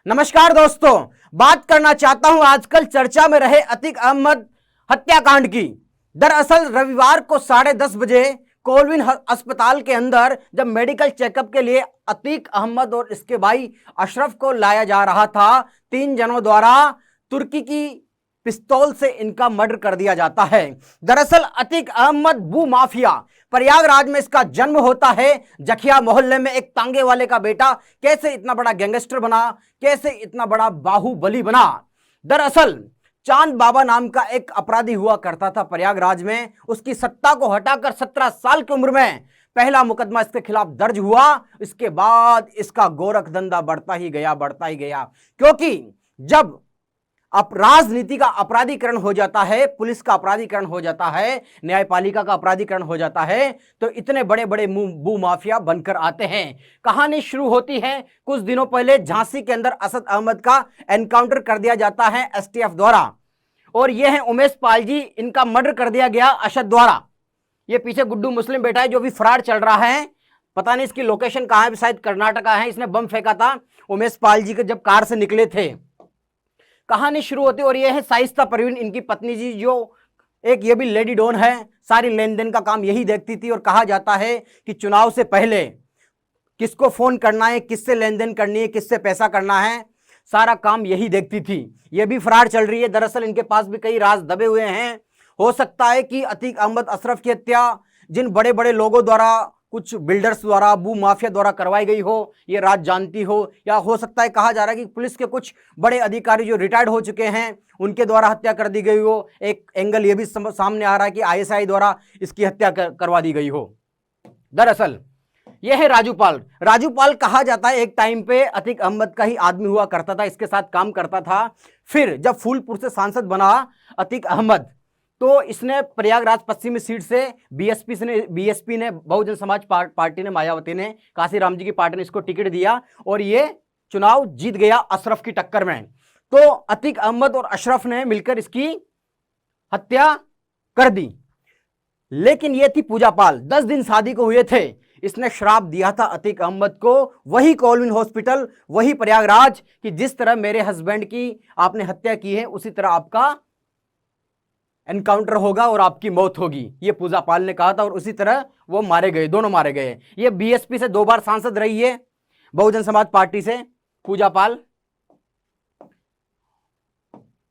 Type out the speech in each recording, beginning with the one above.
नमस्कार दोस्तों, बात करना चाहता हूं आजकल चर्चा में रहे अतीक अहमद हत्याकांड की। दरअसल रविवार को 10:30 बजे कोलविन अस्पताल के अंदर जब मेडिकल चेकअप के लिए अतीक अहमद और इसके भाई अशरफ को लाया जा रहा था, 3 जनों द्वारा तुर्की की पिस्तौल से इनका मर्डर कर दिया जाता है। दरअसल अतीक अहमद भू माफिया, प्रयागराज में इसका जन्म होता है। जखिया मोहल्ले में एक तांगे वाले का बेटा कैसे इतना बड़ा गैंगस्टर बना, कैसे इतना बड़ा बाहुबली बना। दरअसल चांद बाबा नाम का एक अपराधी हुआ करता था प्रयागराज में। उसकी सत्ता को हटाकर 17 साल की उम्र में पहला मुकदमा इसके खिलाफ दर्ज हुआ। इसके बाद इसका गोरख धंधा बढ़ता ही गया, क्योंकि जब राजनीति का अपराधीकरण हो जाता है, पुलिस का अपराधीकरण हो जाता है, न्यायपालिका का अपराधीकरण हो जाता है, तो इतने बड़े बड़े भू माफिया बनकर आते हैं। कहानी शुरू होती है कुछ दिनों पहले झांसी के अंदर असद अहमद का एनकाउंटर कर दिया जाता है एसटीएफ द्वारा, और यह है उमेश पाल जी, इनका मर्डर कर दिया गया अशद द्वारा। ये पीछे गुड्डू मुस्लिम बैठा है जो भी फरार चल रहा है, पता नहीं इसकी लोकेशन कहां है, शायद कर्नाटका है। इसने बम फेंका था उमेश पाल जी के जब कार से निकले थे। कहानी शुरू होती और यह है शाइस्ता परवीन, इनकी पत्नी जी, जो एक ये भी लेडी डॉन है, सारी लेन देन का काम यही देखती थी। और कहा जाता है कि चुनाव से पहले किसको फोन करना है, किससे लेन देन करनी है, किससे पैसा करना है, सारा काम यही देखती थी। ये भी फरार चल रही है। दरअसल इनके पास भी कई राज दबे हुए हैं। हो सकता है कि अतीक अहमद अशरफ की हत्या जिन बड़े बड़े लोगों द्वारा, कुछ बिल्डर्स द्वारा, भू माफिया द्वारा करवाई गई हो, ये राज जानती हो, या हो सकता है कहा जा रहा है कि पुलिस के कुछ बड़े अधिकारी जो रिटायर्ड हो चुके हैं उनके द्वारा हत्या कर दी गई हो। एक एंगल ये भी सामने आ रहा है कि आईएसआई द्वारा इसकी हत्या करवा दी गई हो। दरअसल यह है राजूपाल। राजूपाल कहा जाता है एक टाइम पे अतीक अहमद का ही आदमी हुआ करता था, इसके साथ काम करता था। फिर जब फूलपुर से सांसद बना अतीक अहमद, तो इसने प्रयागराज पश्चिमी सीट से बीएसपी ने बहुजन समाज पार्टी ने, मायावती ने, काशीराम जी की पार्टी ने इसको टिकट दिया और ये चुनाव जीत गया अशरफ की टक्कर में। तो अतीक अहमद और अशरफ ने मिलकर इसकी हत्या कर दी। लेकिन ये थी पूजा पाल, 10 दिन शादी को हुए थे। इसने श्राप दिया था अतीक अहमद को, वही कोलविन हॉस्पिटल, वही प्रयागराज, कि जिस तरह मेरे हस्बैंड की आपने हत्या की है उसी तरह आपका एनकाउंटर होगा और आपकी मौत होगी। ये पूजा पाल ने कहा था और उसी तरह वो मारे गए, दोनों मारे गए। ये बीएसपी से 2 बार सांसद रही है, बहुजन समाज पार्टी से पूजा पाल।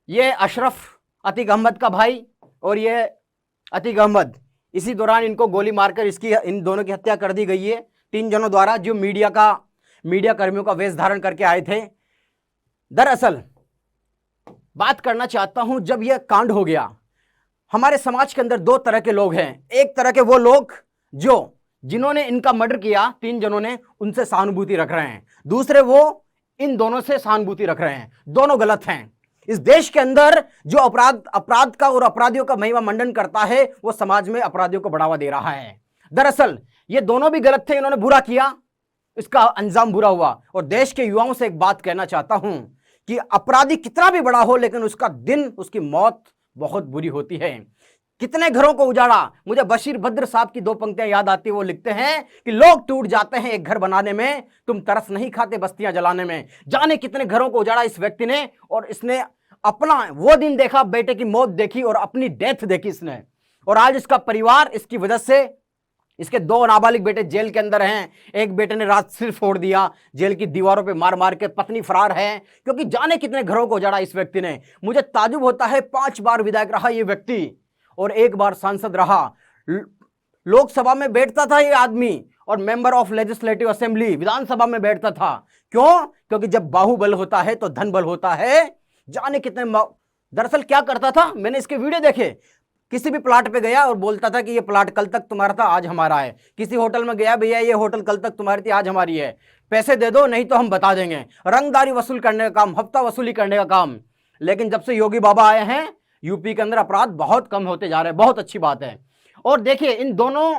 ये अशरफ अतीक अहमद का भाई और ये अतीक अहमद। इसी दौरान इनको गोली मारकर इन दोनों की हत्या कर दी गई है 3 जनों द्वारा, जो मीडिया कर्मियों का वेश धारण करके आए थे। दरअसल बात करना चाहता हूं, जब यह कांड हो गया, हमारे समाज के अंदर 2 तरह के लोग हैं। एक तरह के वो लोग जिन्होंने इनका मर्डर किया, 3 जनों ने, उनसे सहानुभूति रख रहे हैं। दूसरे वो इन दोनों से सहानुभूति रख रहे हैं। दोनों गलत हैं। इस देश के अंदर जो अपराध का और अपराधियों का महिमा मंडन करता है, वो समाज में अपराधियों को बढ़ावा दे रहा है। दरअसल ये दोनों भी गलत थे, इन्होंने बुरा किया, इसका अंजाम बुरा हुआ। और देश के युवाओं से एक बात कहना चाहता हूं कि अपराधी कितना भी बड़ा हो, लेकिन उसका दिन, उसकी मौत बहुत बुरी होती है। कितने घरों को उजाड़ा। मुझे बशीर बद्र साहब की 2 पंक्तियां याद आती है। वो लिखते हैं कि लोग टूट जाते हैं एक घर बनाने में, तुम तरस नहीं खाते बस्तियां जलाने में। जाने कितने घरों को उजाड़ा इस व्यक्ति ने, और इसने अपना वो दिन देखा, बेटे की मौत देखी और अपनी डेथ देखी इसने। और आज इसका परिवार इसकी वजह से, इसके 2 नाबालिग बेटे जेल के अंदर हैं। एक बेटे ने रात सिर फोड़ दिया, जेल की दीवारों पे मार मार के। पत्नी फरार है, क्योंकि जाने कितने घरों को उजाड़ा इस व्यक्ति ने। मुझे ताजुब होता है, 5 बार विधायक रहा ये व्यक्ति और 1 बार सांसद रहा। लोकसभा में बैठता था ये आदमी और मेंबर ऑफ लेजिस्लेटिव असेंबली, विधानसभा में बैठता था। क्यों? क्योंकि जब बाहुबल होता है तो धन बल होता है। जाने कितने दरअसल क्या करता था, मैंने इसके वीडियो देखे। किसी भी प्लाट पे गया और बोलता था कि ये प्लाट कल तक तुम्हारा था, आज हमारा है। किसी होटल में गया, भैया ये होटल कल तक तुम्हारी थी, आज हमारी है, पैसे दे दो नहीं तो हम बता देंगे। रंगदारी वसूल करने का काम, हफ्ता वसूली करने का काम। लेकिन जब से योगी बाबा आए हैं, यूपी के अंदर अपराध बहुत कम होते जा रहे हैं, बहुत अच्छी बात है। और देखिए इन दोनों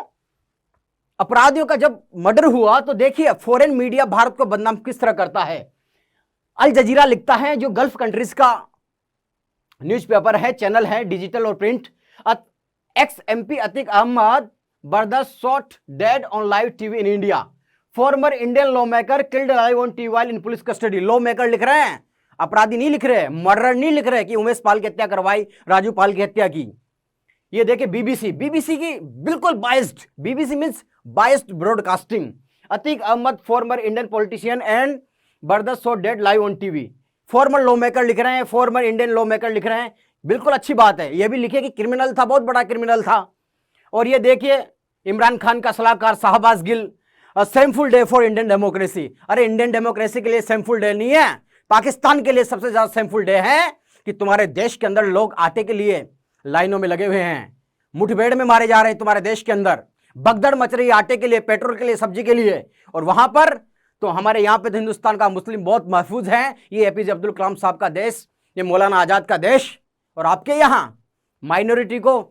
अपराधियों का जब मर्डर हुआ, तो देखिए फॉरेन मीडिया भारत को बदनाम किस तरह करता है। अल जजीरा लिखता है, जो गल्फ कंट्रीज का न्यूज़पेपर है, चैनल है, डिजिटल और print. Ex MP Atiq Ahmed बर्दाश्त shot dead on live TV in India. Former Indian lawmaker killed alive on TV while in police custody. Lawmaker लिख रहे हैं, अपराधी नहीं लिख रहे, मर्डर नहीं लिख रहे कि उमेश पाल की हत्या करवाई, राजू पाल की हत्या की। ये देखिए बीबीसी की बिल्कुल biased, BBC means biased broadcasting. Atiq Ahmed former Indian politician and brother so dead live on TV. Former lawmaker लिख रहे हैं, फॉर्मर इंडियन लॉ मेकर लिख रहे हैं, बिल्कुल अच्छी बात है। यह भी लिखे कि क्रिमिनल था, बहुत बड़ा क्रिमिनल था। और ये देखिए इमरान खान का सलाहकार Shahbaz Gill, shameful day for Indian democracy. अरे इंडियन डेमोक्रेसी के लिए सेमफुल डे नहीं है, पाकिस्तान के लिए सबसे ज्यादा सेमफुल डे है कि तुम्हारे देश के अंदर लोग आटे के लिए लाइनों में लगे हुए हैं, मुठभेड़ में मारे जा रहे हैं तुम्हारे देश के अंदर, भगदड़ मच रही है आटे के लिए, पेट्रोल के लिए, सब्जी के लिए। और वहां पर तो हमारे यहां पे तो हिंदुस्तान का मुस्लिम बहुत महफूज है। ये एपीजे अब्दुल कलाम साहब का देश, ये मौलाना आजाद का देश। और आपके यहां माइनॉरिटी को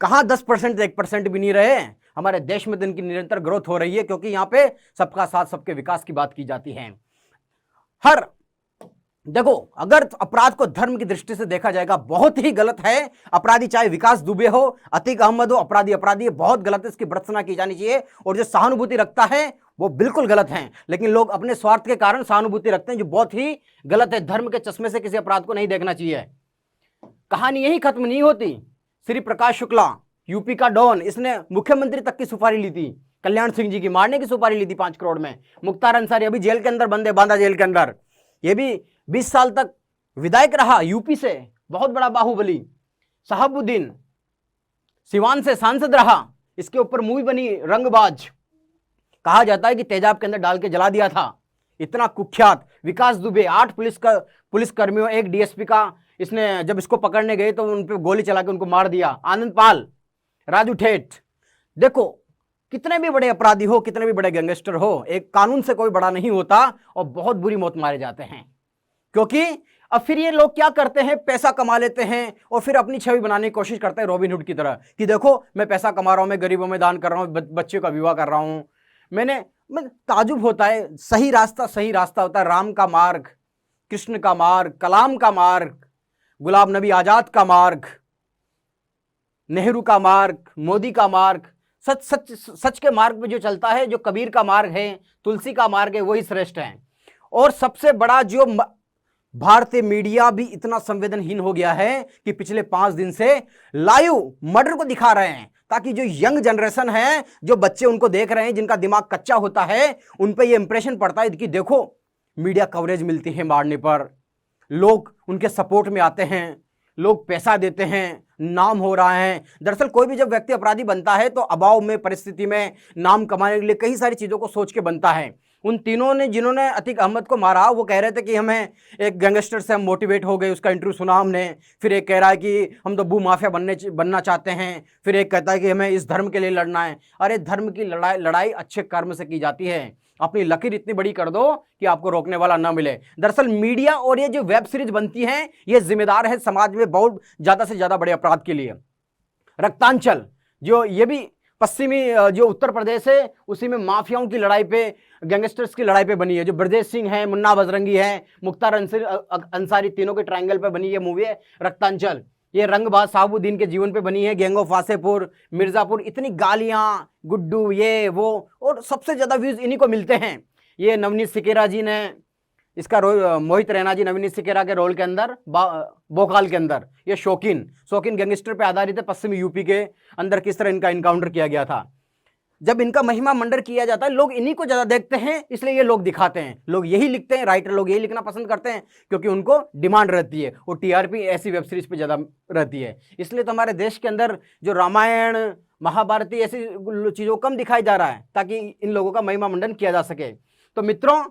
कहां 10% 1% भी नहीं रहे। हमारे देश में तो इनकी निरंतर ग्रोथ हो रही है, क्योंकि यहां पे सबका साथ सबके विकास की बात की जाती है। हर देखो, अगर अपराध को धर्म की दृष्टि से देखा जाएगा बहुत ही गलत है। अपराधी चाहे विकास दुबे हो, अतीक अहमद हो, अपराधी अपराधी है, बहुत गलत है, इसकी भर्त्सना की जानी चाहिए। और जो सहानुभूति रखता है वो बिल्कुल गलत है, लेकिन लोग अपने स्वार्थ के कारण सहानुभूति रखते हैं, जो बहुत ही गलत है। धर्म के चश्मे से किसी अपराध को नहीं देखना चाहिए। कहानी यही खत्म नहीं होती। श्री प्रकाश शुक्ला यूपी का डॉन, इसने मुख्यमंत्री तक की सुपारी ली थी, कल्याण सिंह जी की मारने की सुपारी ली थी 5 करोड़ में। मुख्तार अंसारी अभी जेल के अंदर बंद है, बांदा जेल के अंदर। ये भी 20 साल तक विधायक रहा यूपी से, बहुत बड़ा बाहुबली। शहाबुद्दीन सिवान से सांसद रहा, इसके ऊपर मूवी बनी रंगबाज। कहा जाता है कि तेजाब के अंदर डाल के जला दिया था, इतना कुख्यात। विकास दुबे 8 पुलिस कर्मियों, एक डीएसपी का, इसने जब इसको पकड़ने गए तो उन पे गोली चला के उनको मार दिया। आनंद पाल, राजू ठेठ। देखो कितने भी बड़े अपराधी हो, कितने भी बड़े गैंगस्टर हो, एक कानून से कोई बड़ा नहीं होता और बहुत बुरी मौत मारे जाते हैं। क्योंकि अब फिर ये लोग क्या करते हैं, पैसा कमा लेते हैं और फिर अपनी छवि बनाने की कोशिश करते हैं रॉबिन हुड की तरह, कि देखो मैं पैसा कमा रहा हूं, मैं गरीबों में दान कर रहा हूं, बच्चे का विवाह कर रहा हूं। मैं ताजुब होता है। सही रास्ता होता है, राम का मार्ग, कृष्ण का मार्ग, कलाम का मार्ग, गुलाम नबी आजाद का मार्ग, नेहरू का मार्ग, मोदी का मार्ग। सच के मार्ग पे जो चलता है, जो कबीर का मार्ग है, तुलसी का मार्ग है, वही श्रेष्ठ है। और सबसे बड़ा जो भारतीय मीडिया भी इतना संवेदनहीन हो गया है कि पिछले 5 दिन से लाइव मर्डर को दिखा रहे हैं, ताकि जो यंग जनरेशन है, जो बच्चे उनको देख रहे हैं, जिनका दिमाग कच्चा होता है, उन पे ये इंप्रेशन पड़ता है कि देखो मीडिया कवरेज मिलती है मारने पर, लोग उनके सपोर्ट में आते हैं, लोग पैसा देते हैं, नाम हो रहा है। दरअसल कोई भी जब व्यक्ति अपराधी बनता है तो अभाव में, परिस्थिति में, नाम कमाने के लिए कई सारी चीज़ों को सोच के बनता है। उन तीनों ने, जिन्होंने अतीक अहमद को मारा, वो कह रहे थे कि हमें एक गैंगस्टर से हम मोटिवेट हो गए, उसका इंटरव्यू सुना हमने। फिर एक कह रहा है कि हम तो भू माफिया बनना चाहते हैं। फिर एक कहता है कि हमें इस धर्म के लिए लड़ना है। अरे धर्म की लड़ाई अच्छे कर्म से की जाती है। अपनी लकीर इतनी बड़ी कर दो कि आपको रोकने वाला ना मिले। दरअसल मीडिया और ये जो वेब सीरीज बनती हैं, ये जिम्मेदार है समाज में बहुत ज़्यादा से ज़्यादा बड़े अपराध के लिए। रक्तांचल, जो ये भी पश्चिमी जो उत्तर प्रदेश है, उसी में माफियाओं की लड़ाई पे, गैंगस्टर्स की लड़ाई पे बनी है। जो ब्रजेश सिंह है, मुन्ना बजरंगी है, मुख्तार अंसारी, तीनों के ट्रायंगल पे बनी ये मूवी है रक्तांचल। ये रंगबाज साहबुद्दीन के जीवन पे बनी है। गैंग ऑफ वासेपुर, मिर्जापुर, इतनी गालियां, गुड्डू, ये वो, और सबसे ज्यादा व्यूज इन्हीं को मिलते हैं। ये नवनीत सिकेरा जी ने इसका मोहित रैना जी नवनीत सिकेरा के रोल के अंदर भोकाल के अंदर, ये शौकीन गैंगस्टर पे आधारित है। पश्चिमी यूपी के अंदर किस तरह इनका इनकाउंटर किया गया था। जब इनका महिमा मंडन किया जाता है, लोग इन्हीं को ज्यादा देखते हैं, इसलिए ये लोग दिखाते हैं। लोग यही लिखते हैं, राइटर लोग यही लिखना पसंद करते हैं, क्योंकि उनको डिमांड रहती है और टीआरपी ऐसी वेब सीरीज पे ज्यादा रहती है। इसलिए तो हमारे देश के अंदर जो रामायण, महाभारती ऐसी चीजों कम दिखाई जा रहा है, ताकि इन लोगों का महिमा मंडन किया जा सके। तो मित्रों,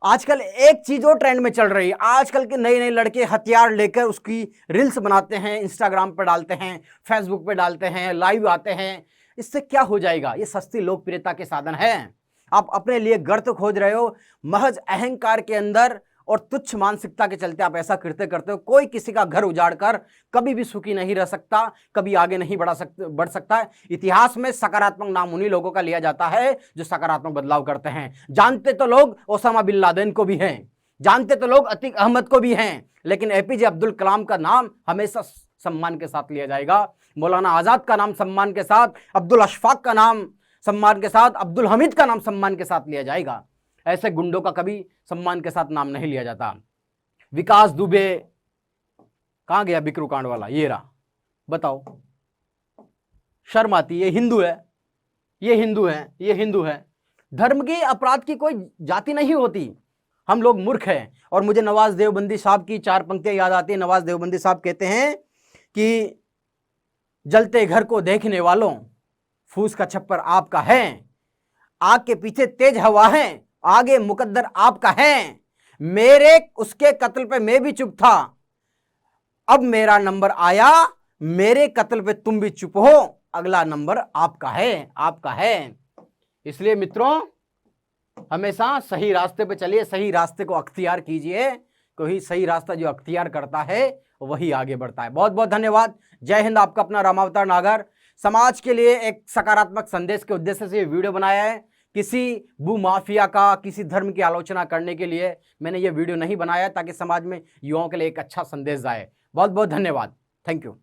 आजकल एक चीज और ट्रेंड में चल रही है। आजकल के नए नए लड़के हथियार लेकर उसकी रील्स बनाते हैं, इंस्टाग्राम पर डालते हैं, फेसबुक पे डालते हैं, लाइव आते हैं। इससे क्या हो जाएगा? ये सस्ती लोकप्रियता के साधन है। आप अपने लिए गर्त खोज रहे हो, महज अहंकार के अंदर और तुच्छ मानसिकता के चलते आप ऐसा करते हो। कोई किसी का घर उजाड़ कर कभी भी सुखी नहीं रह सकता, कभी आगे नहीं बढ़ सकता है। इतिहास में सकारात्मक नाम उन्हीं लोगों का लिया जाता है जो सकारात्मक बदलाव करते हैं। जानते तो लोग ओसामा बिन लादेन को भी हैं, जानते तो लोग अतीक अहमद को भी हैं, लेकिन एपीजे अब्दुल कलाम का नाम हमेशा सम्मान के साथ लिया जाएगा। मौलाना आजाद का नाम सम्मान के साथ, अब्दुल अशफाक का नाम सम्मान के साथ अब्दुल हमीद का नाम सम्मान के साथ लिया जाएगा। ऐसे गुंडों का कभी सम्मान के साथ नाम नहीं लिया जाता। विकास दुबे कहां गया? बिकरू कांड वाला ये रहा। बताओ, शर्म आती है? ये हिंदू है, ये हिंदू है, ये हिंदू है। धर्म के अपराध की कोई जाति नहीं होती। हम लोग मूर्ख हैं। और मुझे नवाज देवबंदी साहब की 4 पंक्तियां याद आती है। नवाज देवबंदी साहब कहते हैं कि जलते घर को देखने वालों, फूस का छप्पर आपका है, आग के पीछे तेज हवा है, आगे मुकद्दर आपका है। मेरे उसके कत्ल पे मैं भी चुप था, अब मेरा नंबर आया, मेरे कत्ल पे तुम भी चुप हो, अगला नंबर आपका है, आपका है। इसलिए मित्रों, हमेशा सही रास्ते पे चलिए, सही रास्ते को अख्तियार कीजिए, क्योंकि सही रास्ता जो अख्तियार करता है वही आगे बढ़ता है। बहुत बहुत धन्यवाद। जय हिंद। आपका अपना रामावतार नागर समाज के लिए एक सकारात्मक संदेश के उद्देश्य से ये वीडियो बनाया है। किसी भूमाफिया का, किसी धर्म की आलोचना करने के लिए मैंने ये वीडियो नहीं बनाया, ताकि समाज में युवाओं के लिए एक अच्छा संदेश जाए। बहुत बहुत धन्यवाद। Thank you.